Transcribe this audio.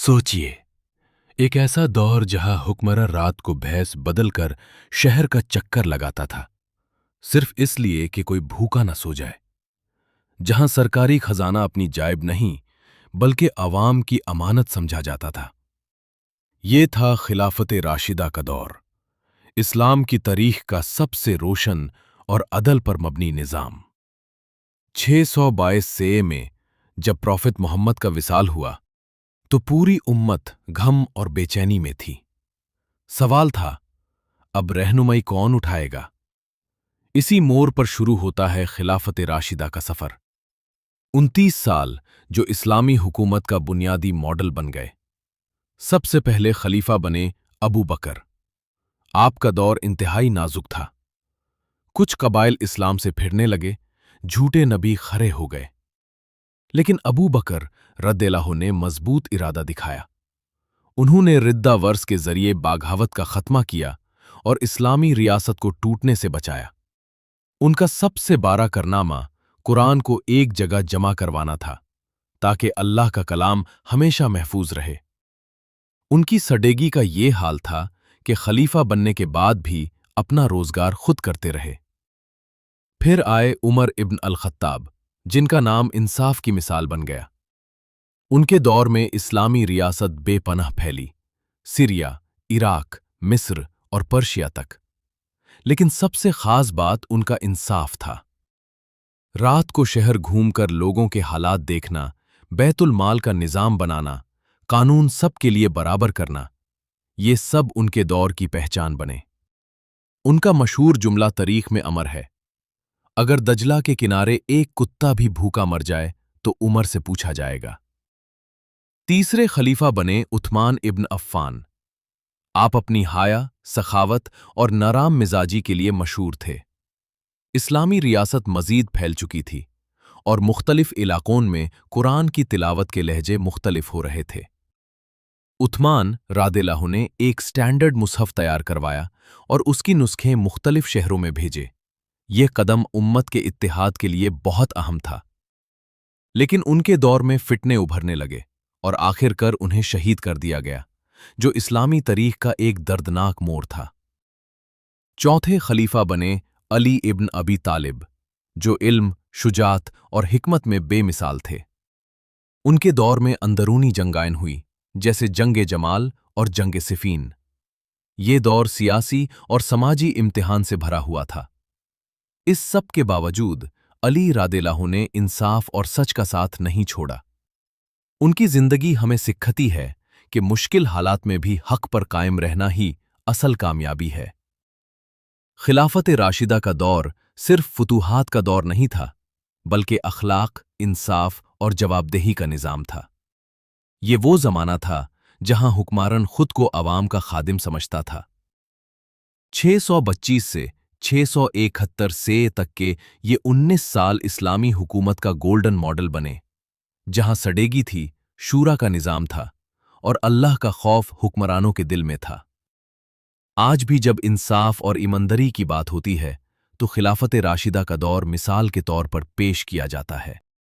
सोचिए, एक ऐसा दौर जहां हुक्मरान रात को भैंस बदल कर शहर का चक्कर लगाता था, सिर्फ इसलिए कि कोई भूखा न सो जाए। जहां सरकारी खजाना अपनी जायब नहीं, बल्कि अवाम की अमानत समझा जाता था। ये था खिलाफत राशिदा का दौर, इस्लाम की तारीख का सबसे रोशन और अदल पर मबनी निजाम। 622 से में जब प्रॉफिट मोहम्मद का विसाल हुआ, तो पूरी उम्मत गम और बेचैनी में थी। सवाल था, अब रहनुमाई कौन उठाएगा? इसी मोड़ पर शुरू होता है खिलाफत राशिदा का सफर। 29 साल जो इस्लामी हुकूमत का बुनियादी मॉडल बन गए। सबसे पहले खलीफा बने अबू बकर। आपका दौर इंतहाई नाजुक था। कुछ कबाइल इस्लाम से फिरने लगे, झूठे नबी खरे हो गए। लेकिन अबू बकर रद्दियल्लाहु ने मजबूत इरादा दिखाया। उन्होंने रिद्दा वर्ष के जरिए बाघावत का खत्मा किया और इस्लामी रियासत को टूटने से बचाया। उनका सबसे बड़ा कारनामा कुरान को एक जगह जमा करवाना था, ताकि अल्लाह का कलाम हमेशा महफूज रहे। उनकी सडेगी का ये हाल था कि खलीफा बनने के बाद भी अपना रोजगार खुद करते रहे। फिर आए उमर इब्न अल-खत्ताब, जिनका नाम इंसाफ की मिसाल बन गया। उनके दौर में इस्लामी रियासत बेपनाह फैली, सीरिया, इराक, मिस्र और पर्शिया तक। लेकिन सबसे खास बात उनका इंसाफ था। रात को शहर घूमकर लोगों के हालात देखना, बैतुल माल का निजाम बनाना, कानून सबके लिए बराबर करना, ये सब उनके दौर की पहचान बने। उनका मशहूर जुमला तारीख में अमर है, अगर दजला के किनारे एक कुत्ता भी भूखा मर जाए तो उमर से पूछा जाएगा। तीसरे खलीफा बने उस्मान इब्न अफ़्फ़ान। आप अपनी हाया, सखावत और नराम मिजाजी के लिए मशहूर थे। इस्लामी रियासत मजीद फैल चुकी थी और मुख्तलिफ इलाकों में कुरान की तिलावत के लहजे मुख्तलिफ हो रहे थे। उस्मान रदियल्लाहु ने एक स्टैंडर्ड मुसहफ तैयार करवाया और उसकी नुस्खे मुख्तलिफ शहरों में भेजे। यह कदम उम्मत के इत्तेहाद के लिए बहुत अहम था। लेकिन उनके दौर में फितने उभरने लगे और आखिरकार उन्हें शहीद कर दिया गया, जो इस्लामी तारीख का एक दर्दनाक मोड़ था। चौथे खलीफा बने अली इब्न अबी तालिब, जो इल्म, शुजात और हिकमत में बेमिसाल थे। उनके दौर में अंदरूनी जंगायन हुई, जैसे जंगे जमाल और जंगे सिफीन। ये दौर सियासी और समाजी इम्तिहान से भरा हुआ था। इस सब के बावजूद अली रदियल्लाहु ने इंसाफ और सच का साथ नहीं छोड़ा। उनकी जिंदगी हमें सिखाती है कि मुश्किल हालात में भी हक पर कायम रहना ही असल कामयाबी है। खिलाफत राशिदा का दौर सिर्फ फुतूहात का दौर नहीं था, बल्कि अखलाक, इंसाफ और जवाबदेही का निजाम था। ये वो जमाना था जहां हुक्मरान खुद को अवाम का खादिम समझता था। 625 से 671 से तक के ये 19 साल इस्लामी हुकूमत का गोल्डन मॉडल बने, जहां सडेगी थी, शूरा का निजाम था और अल्लाह का खौफ हुक्मरानों के दिल में था। आज भी जब इंसाफ और ईमानदारी की बात होती है, तो खिलाफत राशिदा का दौर मिसाल के तौर पर पेश किया जाता है।